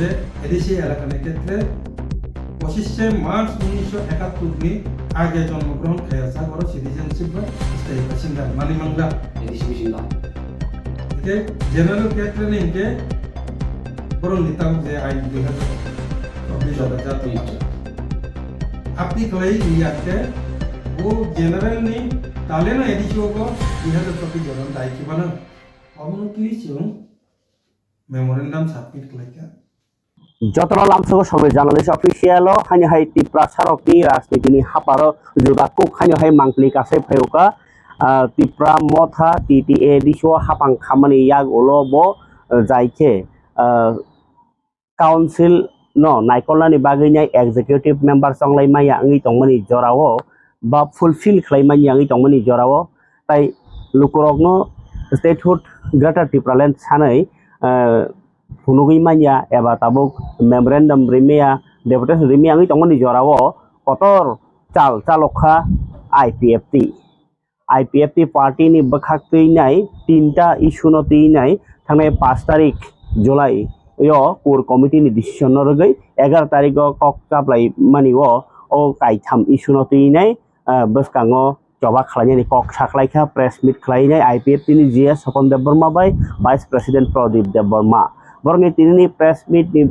যে এডিসি এলাকার ক্ষেত্রে 25শে মার্চ 1971 আগে জন্মগ্রহণ খেয়েছে বড় সিটিজেনশিপ বা স্থায়ী বাসিন্দা মানি মাংলা এডিসি বাসিন্দা এতে জেনারেল ক্ষেত্রে নিয়ে বড় নিতাম যে আইন 2024 জাতীয় আপনি কলেই ইয়াকে वो जनरल ने ताले ना एडिशो को 2024 जन दायकी बना अब की चुं मेमोरेंडम सबमिट कलाइका যতরা লামসগ সবে জার্নালিস্ট অফিসিয়াল হানি হাই ত্রিপুরা সারকনি রাজনীতিনি হাপার জুবাকু হানি হাই মাংকলি কাছে ফেউকা ত্রিপুরা মথা টিটিএ দিশো হাপাং খামানি ইয়াগ ওলবো যাইকে কাউন্সিল no নাইকলনানি বাগैनाय एग्जीक्यूटिव मेंबर संगलाय माया आंनि तंमनि जरावो बा फुलफिल खालामनाय आंनि तंमनि जरावो ताइ लुकुरगनो स्टेटहुड ग्रेटर टिप्रालेण्ड सानै फुनुगै मानिया एबा ताबुक मेमोरेंडम रिमेया डेपुटेशन रिमे आंनि तंमनि जरावो कतर चाल चालखा आईपीएफटी पार्टी नि बखाखैनाय तीनटा इशुनो तैनाय थांनाय 5 तारिख जुलाई यो कोर कमिटी नि डिसिजन रगै 11 तारिख कक काप्लाय मानिवो ओ काइथाम इशुनो तैनाय बसकांगो जबा खालायनाय कक साखलायखा प्रेस मिट खालायनाय आईपीएफटी नि जीएस सपन देबबर्मा बाय वाइस प्रेसिडेंट प्रदीप देबबर्मा बरनि तिनि प्रेस मिट नि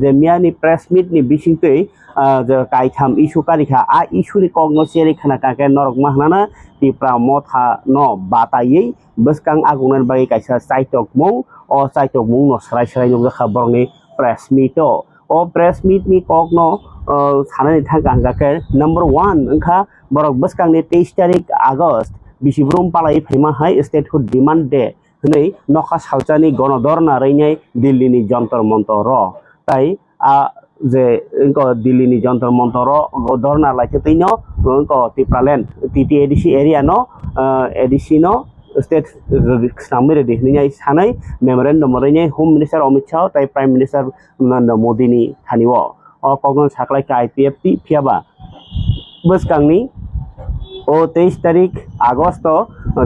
जेमियानि प्रेस मिट नि बिसिंतै जे काइथाम इशु कारिखा आ इशु नि कगनो सेरि खाना काके नरक माहनाना टिप्रा मथा न बातायै बसकां आगुनन बाय काइसा साइटक मौ o saitok mung no sarai sarai no ga borni press meet o press meet ni kok no sanani thang angake number 1 angkha borok baskang ni 23 tarik august bisibrum palai phaima hai statehood demand day hnei nokha salchani gonodorna reinai dilli ni jantar montor ro tai a je ko dilli ni jantar montor ro dorna laite tino ko tipraland TTADC area no ADC no state सामने देखने सानै memorandum मरैने home minister Amit Shah ताइ prime minister Narendra Modi नि थानिवो अ कगन साखलायका IPFT फियाबा बसकांनि ओ 23 तारिख August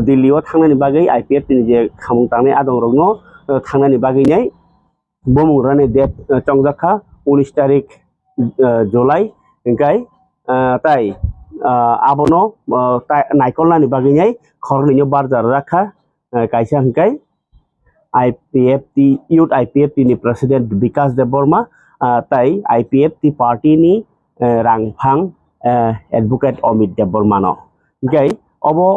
दिल्लीयाव थांनायनि बागै आईपीएफटी नि जे खामुं तांनाय आदंरगनो थांनायनि बागैनाय बमुरानि डेट चंजाखा 19 तारिख जुलाई इंकाय ताइ abono naikolnani baginai khornino barjar rakha kaisa hingkai IPFT youth IPFT ni president Vikas Deborma tai IPFT party ni rangphang advocate Omid Deborma no hingkai obo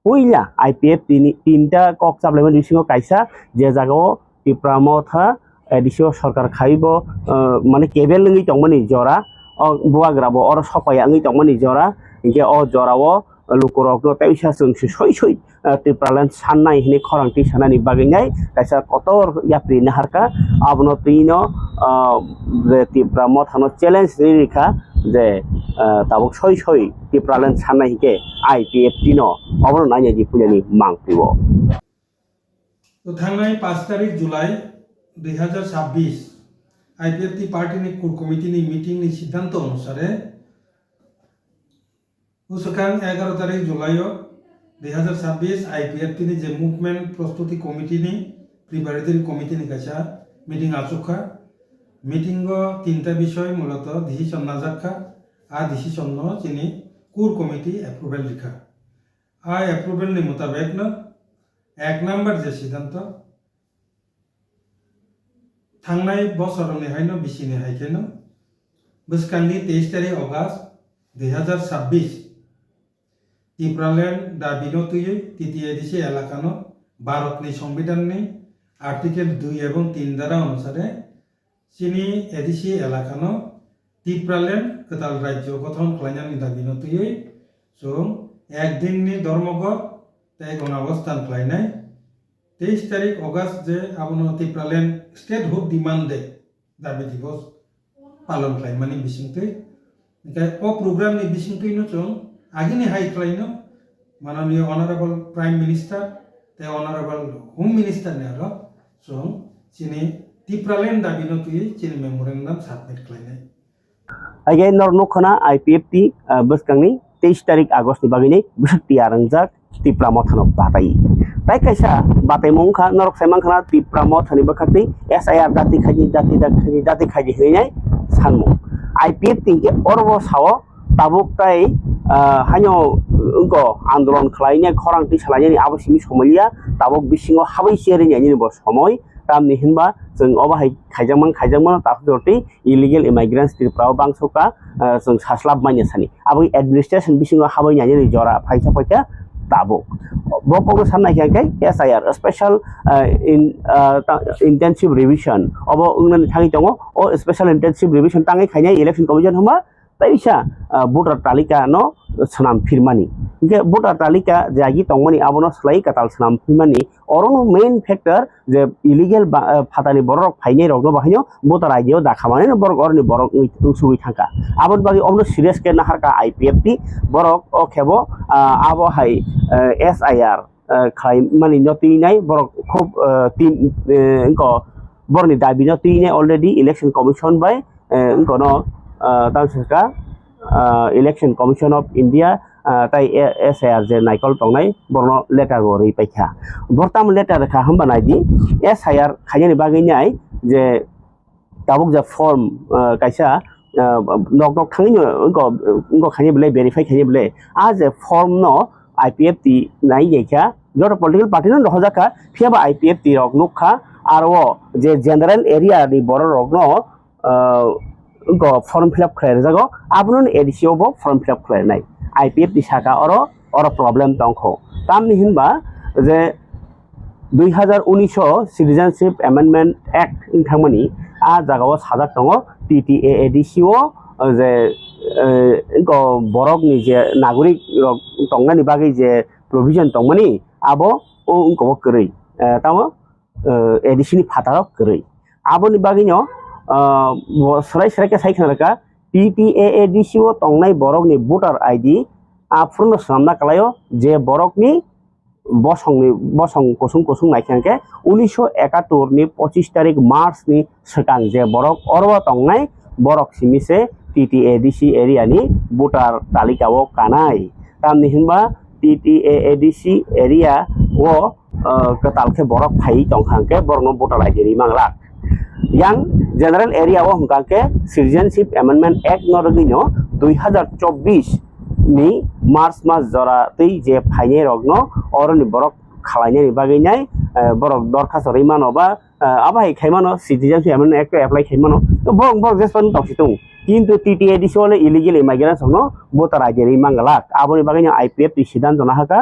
puila IPFT ni tinta kok supplement bisingo kaisa je jagao tipramo tha edisio sarkar khaibo mane kebel ngi tongmani jora buagrabo or sopaya ngi tongmani jora इंके ओ जरावो लुकुरगनो तैसा जोंसो सय टिप्रालेण्ड साननाय हिनि खरांथि सानानि बागैनाय कायसा Qatar याप्रि नाहारका आबनो तिनो जे Tipra मथानो challenge रिखा जे Tabuk सय टिप्रालेण्ड साननाय हिके IPFT no अबनो नायनि जि पुजानि मांगपिवो तो थांनाय 5 तारिख जुलाई 2026 आईपीएफटी पार्टी नि कोर कमिटी नि मीटिंग नि सिद्धांत अनुसारे उसकां 11 तारिख जुलाई 2026 आईपीएफटी नि जे मुभमेंट प्रस्तुति कमिटी नि प्रिपारेटरी कमिटी नि कासा मीटिंग आचुखा मीटिंग तीनटा विषय मूलत डिसिजन नाजाखा आ डिसिजन नो जिनि कोर कमिटी अप्रूवल लिखा आ अप्रूवल नि मुताबिक न एक नंबर जे सिद्धांत थांनाय बसरनि हायनो बिसिनि हायकेनो बसकांनि 23 तारिख अगस्त 2026 टिप्रालेण्ड दाबिनो तुयै टीटीएडीसी एलाकानो भारतनि संविधाननि आर्टिकल 2 एवं 3 द्वारा अनुसारे चिनी एडीसी एलाकानो टिप्रालेण्ड कताल राज्य गठन खालायनायनि दाबिनो तुयै जों एक दिननि धर्मघट तै गणावस्थान खालायनाय 23 तारिख अगस्त जे आबनो टिप्रालेण्ड स्टेटहुड डिमांड डे दाबि दिवस पालन खालायमानि बिसिंतै ओमफ्राय अ प्रोग्रामनि बिसिंतैनो जों आगिनि हाई खालायनो माननीय ऑनरेबल प्राइम मिनिस्टर ते ऑनरेबल होम मिनिस्टर ने आरो जों चिनि टिप्रालेण्ड दाबिनो तुयै चिनि मेमोरेंडम सबमिट खालायनाय आगे नरनुखना आईपीएफटी बसकांनि 23 तारिख आगस्ट नि बागैनि बुसक्ति आरंजाक Tipra मथानो बाताई tai kaisa batai mongkha norok saimang khana tipramo thani bakhakti SIR dati khaji hinai sanmung IPF tingke orbo sao tabuk tai hanyo unko andolon khlaine khorang ti salai ni abosimi somalia tabuk bisingo habai seri ni bo somoy tamni hinba जों अबाहाय खायजांमोन ताफोरति illegal इमाइग्रेन्ट्स तिरफ्राव बांसोका जों सास्लाब माने सानि आबै administration बिसिङाव हाबायनानै नि जरा फाइसा फाइसा ताबो बकनो साननाय खाय SIR special intensive revision अब उंगन थाङि दङ अ स्पेशल इंटेंसिव रिविजन ताङै खायनाय इलेक्शन कमिशन हमा ताइसा भोटार तालिका न सनाम फिरमानि के भोटार तालिका जागि तंगमनि आबनो सलाई काताल सनाम फिरमानि अरनो मेन फैक्टर जे इलिगेल फातानि बरक फाइने रगनो बाहायनो भोटार आइडियाव दाखामाने बरक अरनि बरक सुबि थांका आबन बागि अमनो सिरियस के नाहारका आईपीएफटी बरक अ खेबो आबो हाय एसआईआर खाय मानि नतिनाय बरक खूब तीन इनको बरनि दाबि नतिनाय अलरेडी इलेक्शन कमिशन बाय इनको न तांसका इलेक्शन कमिशन ऑफ इंडिया ताई एसआईआर जे नाइकल तंगनाय बरनो लेटार गरि पाइखा बरताम लेटार खा हम बनायदि एसआईआर खायनि बागैनाय जे ताबुक जे फॉर्म कायसा नक नक थाङिनो उनको खायनि बले वेरीफाई खायनि बले आ जे फॉर्म न आईपीएफटी नाइ गेखा जर पॉलिटिकल पार्टी न रहजाका फियाबा आईपीएफटी रक नुखा आरो जे जनरल एरिया नि बर रक न उनको फॉर्म फिलअप खालाय जागो आपन एडिसिओ बो फॉर्म फिलअप खालायनाय आईपीएफटी साका और प्रॉब्लम तंखो तामनि हिनबा जे 2019 सिटिजनशिप अमेंडमेंट एक्ट इंथांमनि आ जागाव साजाक दङ टीटीए एडिसिओ जे इनको बरक नि जे नागरिक तंगनानि बागै जे प्रोविजन तंगमनि आबो ओ उनको करै तामो एडिसिनि फातारक करै आबोनि बागैनो सराय के साइखनारका टीटीए एडिसिओ तंगनाय बरकनि भोटार आईडी आफुरनो सामना कलायो जे बरकनि बसं कसुं नायखांके 1971 नि 25 तारिख मार्च नि सकां जे बरक अरवा तंगनाय बरक सिमिसे टीटीए एडिसी एरिया नि भोटार तालिकाओ कानाय तामनि हिनबा टीटीए एडिसी एरिया ओ कतालके बरक फाइ तंखांके बरनो भोटार आईडी रि मांगला yang general area o hungkake citizenship amendment act no rogino 2024 ni march mas jora tei je phaine rogno oroni borok khalainani baginai borok dorkhas reimano ba abai khaimano citizenship amendment act apply khaimano to borok jespan toksitung কিন্তু TTADC হলে illegal ইমাইগ্রেন্টস হনো voter ID রিমাঙ্গালাক আবনি বাগাইনি IPF সিদ্ধান্ত না হাকা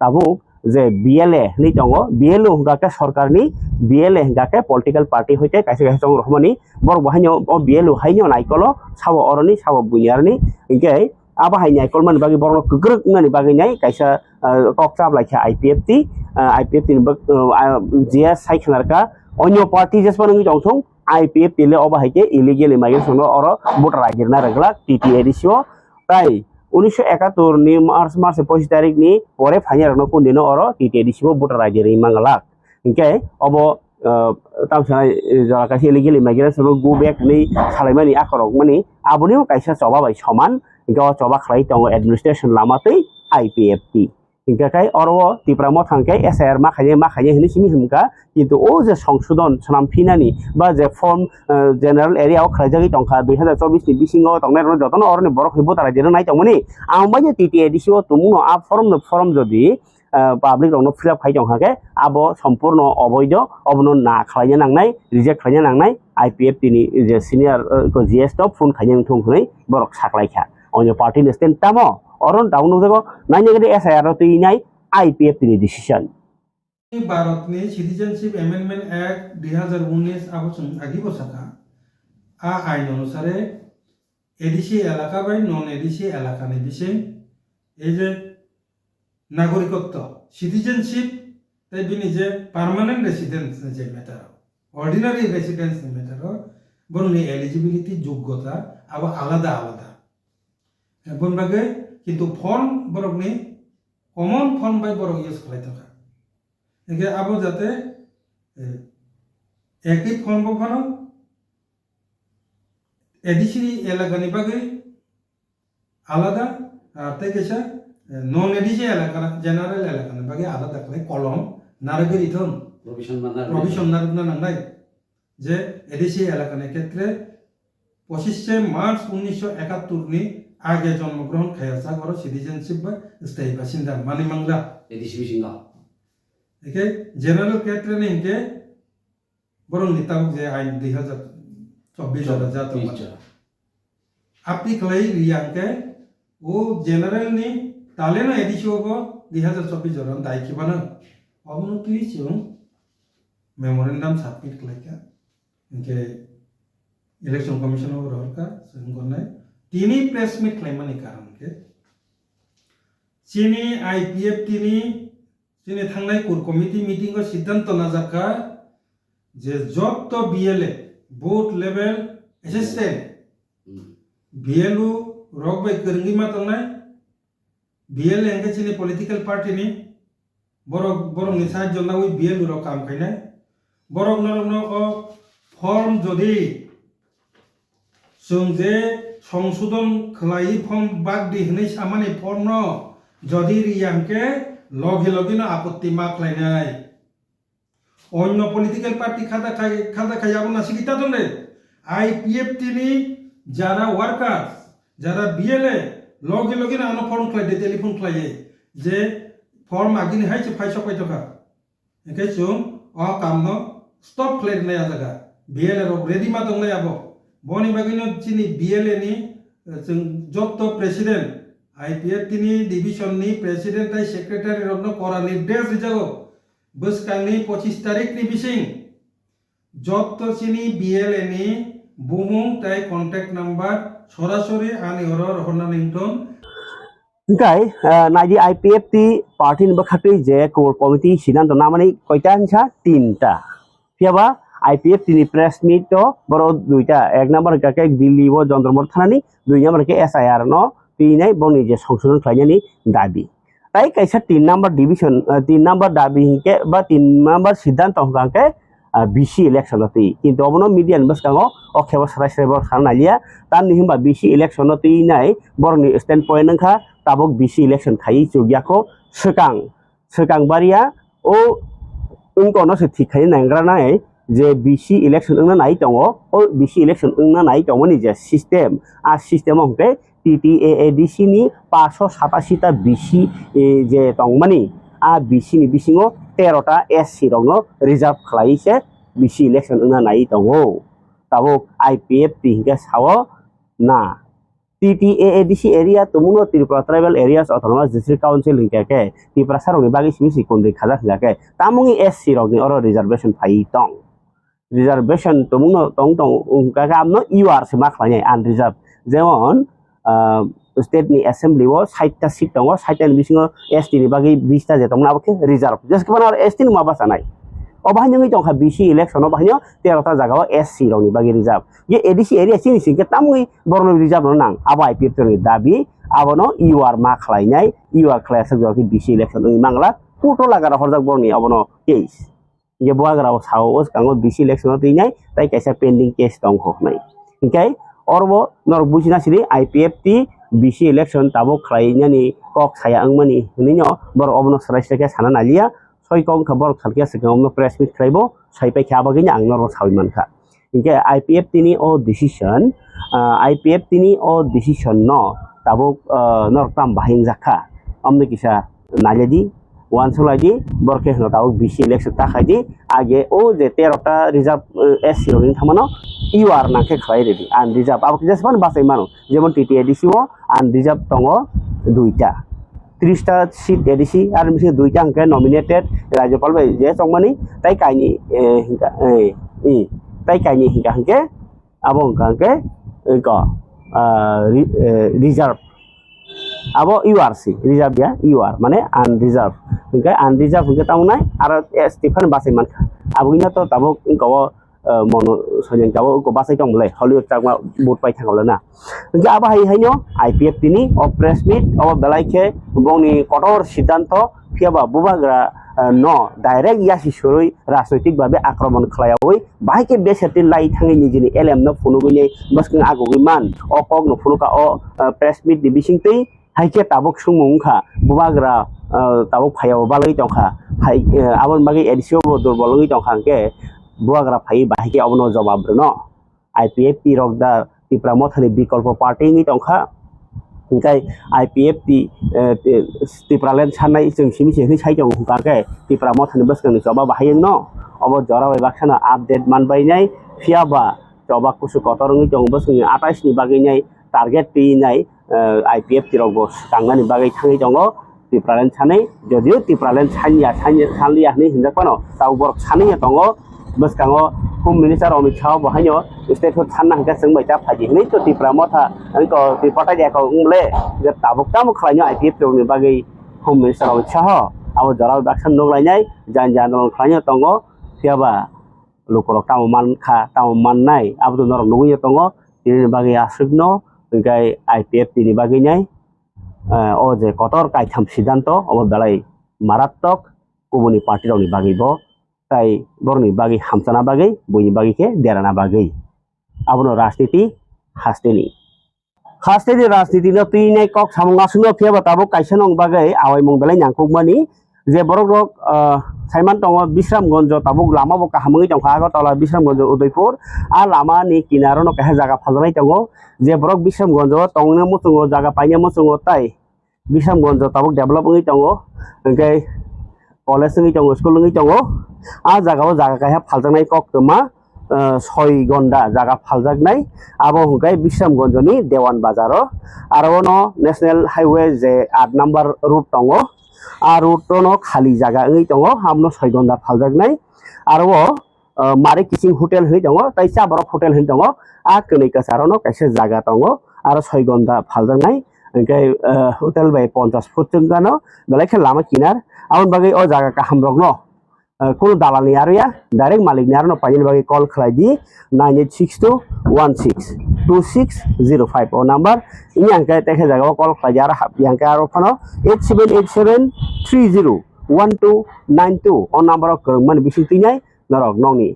তাবুক যে BLA नि दङ BLO हंगाके सरकारनि बिएलए हंगाके political party होइते कायसे कायसे दङ रहमानि बर बहायनो ओ बिएलओ हायनो नाइकलो साबो अरनि साबो बुनियारनि इंके आबा हाय नाइकल मान बागि बरनो गग्रक मानि बागि नाय कायसा ककचाब लाखा आईपीएफटी जे साइखनारका अन्य पार्टी जेसपन नि दंथं आईपीएफटी ले अबा हायके इलीगल इमाइग्रेशन और वोटर आईडी ना रगला टीटीएडीसीओ ताई 1971 ni March 25 तारिख ni pore phanya rano kundino oro TTADC bo voter ID ri mangala inke obo tamsa jara kasi illegal immigration go back ni salaimani akorok mani aboni kaisa choba bai saman inke choba khlai tongo administration lamatei IPFT inke kai oro tipramo thangkai SIR ma khaye hini simi humka কিন্তু ও যে সংশোধন সনাম ফিনানি বা যে form general area ও খাইজাগি টংখা 2024 नि बिसिङाव तंनाय run जतन अरनि बरक हिबो तारा जेन नाय तंमनि आमबाय TTADC ओ तुमुनो आ firm जदि पाब्लिक रनो फिलअप खाइ टंखाके आबो सम्पूर्ण अवैध अबनो ना खालायनो नांनाय रिजेक्ट खालायनो नांनाय आईपीएफटी नि जे सिनियर को जीएस टप फोन खायनो थंखनै बरक साखलायखा अन्य पार्टी नि स्टेन तामो अरन डाउन जगो नायनेगदि एसआईआर तैनाय आईपीएफटी नि डिसिजन भारत ने सिटीजनशिप अमेंडमेंट एक्ट 2019 आगोचन आगि बसाका आ आईन अनुसारे एडिसी एलाका बाय नन एडिसी एलाका ने बिसे ए जे नागरिकत्व सिटीजनशिप ताई बिनि जे पार्मानेंट रेसिडेंस जे मैटर ऑर्डिनरी रेसिडेंस ने मैटर बरनि एलिजिबिलिटी योग्यता अब आलादा आलादा बनबागे किन्तु फर्म बरकनि कमन फर्म बाय बरक यूज खालायथाका एके आबो जाते एकई फर्म बफानो एडिसी एलाकानि बागै आलादा तै कैसा नन एडिसी एलाका जनरल एलाकानि बागै आलादा खालाय कलम নারগের ইথন প্রভিশন নারগ না নাংনাই যে এডিসি এলাকার ক্ষেত্রে 25 মার্চ 1971 ni আগে জন্মগ্রহণ খায়াসা করো সিটিজেনশিপ বা স্থায়ী বাসিন্দা মানে মাংলা এডিসি বিসিঙ্গা একে জেনারেল ক্ষেত্রে নি ইনকে বরং নিতাম যে আইন 2024 জাতো আপনি ক্লাই রিয়াংকে ও জেনারেল ni তালেনা এডিসি ওগো 2024 জরন দাইকিবানা অবনতি চুং মেমোরেন্ডাম সাবমিট ক্লাইকা ইনকে election commission of Rohka Sungone Tini press meet claimani karan ke Chini IPF Tini Chini Thanglai Kur committee meeting or Siddhanto Nazaka Je job to BLA both level assistant BLU rock by Kurngima Tonai BLA and Chini political party ni Borok Nisad Jona with BLU rock am kaina Borok no form Jodi जों जे संशोधन खलाई firm बाग दिहनै सामानि firm जदि रियांके लगे लगे न आपत्ति मा खलायनाय अन्य पलिटिकल पार्टी खादा खायाबो ना सिगिता दने आईपीएफ टिनि जारा वर्कार्स जारा बीएलए लगे लगे ना फर्म खलायदे टेलिफोन खलाये जे फर्म आगिनि हायसे फाइसा पाइतका एके जों अ कामनो स्टप खलायनाय जागा बीएलए रो रेडी मा दंनाय आबो Boni bagino chini BLA ni job to president IPF tini division ni president ai secretary rogno kora nirdesh dijago bus kangni 25 tarik ni bising job to chini BLA ni bumung tai contact number sorasori ani horor horna nington Kai naji IPF ti party ni bakhate je core committee sidanto namani koita ansa tinta piaba IPF tini press meet to boro duita ek number ka ke Delhi wo Jondromor thanani dui number ke SIR no tinai boni je সংশোধন খাইনি দাবি তাই কাইসা 3 number division 3 number দাবি ke ba 3 number সিদ্ধান্ত হংকে BC election তি কিন্তু অবনো media নিবাস কাঙ্গো অখেবা সারাই সারাই খানালিয়া তার নিহিমবা বিসি ইলেকশন তি নাই বরনি স্ট্যান্ড পয়েন্ট নখা তাবক বিসি ইলেকশন খাই চুগিয়াখো সেকাং বারিয়া ও উনকনো সে ঠিক খাই নাংগ্রা নাই যে বিসি ইলেকশন না নাই দङ ও বিসি ইলেকশন না নাই দङ नि যে সিস্টেম আর সিস্টেম হংকে TTAADC ni 587 টা বিসি যে দংমানি আ বিসি ni bisingo 13 টা SC রংনো রিজার্ভ খালাইছে বিসি ইলেকশন না নাই দङ তাবো IPF তিনকে সাও না TTAADC area tumuno Tripura tribal areas autonomous district council hingke Tripura saroni bagi simisi kondri khaja khilake tamungi SC rogni oro reservation phai tong reservation tumuno tong kaka amno UR se maklanya unreserved jemon state ni assembly wo 60 ta seat dong 60 ni bisingo ST ni bagi 20 ta je tong abake reserve just kemana ST ni ma basa nai অবাহান্য তংখা VC election অবাহান্য 13টা জায়গা SC রংনি বাগি reserve যে ADC area চিনি সিংকে তামুই বরন reserve নাং আবা আইপিএফ এর দাবি আবনো ইউআর মা খালাইনাই ইউআর ক্লাসে যদি বিসি ইলেকশন মাংলা পুটো লাগারা হরজাক বরনি আবনো কেস যে বয়াগরাও সাওস কাঙ্গো বিসি ইলেকশন তিনাই তাই কাইসা পেন্ডিং কেস দং হকনাই ইনকাই অরব নর বুঝিনা সিরি আইপিএফ টি বিসি ইলেকশন তাবো খালাইনানি কক ছায়া আংমানি নিনো বর অবনো সরাইসকে সানা নালিয়া Soikong kabar khalkia sekamno press meet khaibo saipai khabagini angnor sawiman kha inke IPF tini o decision IPF tini o decision no tabuk nortam bahing jakha amne kisa naledi one soladi borke no tabuk BC election ta khaidi age o je 13 ta reserve SC rin thamano UR nakhe khlai ready and reserve abuk jasman basai mano jemon TTADC o and reserve tongo duita 30 টা seat ADC আর মিসে দুইটা অঙ্কে nominated রাজ্যপাল ভাই যে সংমানি তাই কাইনি হিংকা তাই কাইনি হিংকা হংকে আবো হংকে ক রিজার্ভ আবো ইউআরসি রিজার্ভ ইয়া ইউআর মানে আনরিজার্ভ হংকে আনরিজার্ভ হংকে তামনাই আর স্টিফান বাসিমান আবুইনা তো তাবো ইনকো মনো সজন যাবো কো বাসাই দংলে হলিউড চাকমা বুট পাই থাকলে না যে আবা হাইনো আইপিএফ তিনি অ প্রেস মিট অ বেলাইকে বংনি কঠোর সিদ্ধান্ত ফিয়াবা বুবাগ্রা ন ডাইরেক্ট ইয়াসি সরই রাজনৈতিক ভাবে আক্রমণ খালায়াবই বাহাইকে বেসেতি লাই থাঙ্গি নিজেনি এলএম ন ফুনুগইনি বসকিং আগগই মান অ কক ন ফুনুকা অ প্রেস মিট দিবিসিংতেই হাইকে তাবক সুমুংখা বুবাগ্রা তাবক ফায়াও বালাই দংখা hai abon bagi edisio bo durbolungi tong khangke buagra phai bahike abono jawab no IPF ti rok da tipra mothani bikolpo party ngi tong kha ingkai IPF ti tipralen sanai jeng simi sini sai jong hukake tipra mothani baskang ni joba bahayeng no obo jora bai baksana update manbai nai fiaba joba kusu kotorungi jong baskang 28 ni bagi nai target pi nai IPF ti rok bo tangani bagi thangi jongo tipralen sanai jodio tipralen sanlia ni hinjakpano tau borok sanai tongo baskango Home Minister Amit Shah bahanyo state hood sanna hangka seng baca phaji ni to tipra motha angko tipota dia ko umle ge tabuk tam khlainyo IPF to ni bagi Home Minister Amit Shah abo jara baksan nog lainai jan long khlainyo tongo siaba lukorok tamu man nai abo to norok nugi tongo ni bagi asugno ngai IPF ni bagi nai o je kotor kai tham sidanto abo dalai maratok kubuni party ni bagi bo tai borni bagi hamsana bagi buni bagi ke derana bagi abono rajniti hasteni rajniti no tine kok samunga suno phiaba tabuk kaisanong bagai awai mong belai nyangkuk mani je borok rok saiman tongo Bisramgonjo tabuk lama bo kahamungi tongkha ago tola Bisramgonjo Udaipur a lama ni kinaro no kaha jaga phaljanai tongo je borok Bisramgonjo tongna musungo jaga paina musungo tai Bisramgonjo tabuk develop ngi tongo engkai college ngi tongo school ngi tongo a jaga kaha phaljanai kok tuma 6 gonda jaga phaljaknai abo hungkai Bisramgonjo ni Dewan Bazaro aro no national highway je 8 number route tongo a route no khali jaga ngi tongo amno 6 gonda phaljaknai aro mari kissing hotel hi tongo tai cha borok hotel hi tongo a kni kasaro no kaisa jaga tongo aro 6 gonda phaljaknai engkai hotel bai 50 foot jongano belai khe lama kinar amon bagai o jaga kaham rok no কোনো দালাল ni aro ya direct malik ni aro no paini bagi call khlai di 9862162605 o number ini angka tekhe jaga call khlai aro angka aro phano 8787301292 o number o man bising tinai norok nongni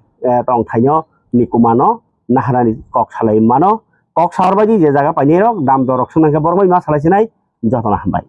tong thaino nikumano naharani kok salai mano kok sawar baji je jaga paini rok dam dorok sunangka borbai ma salai sinai jotona hambai।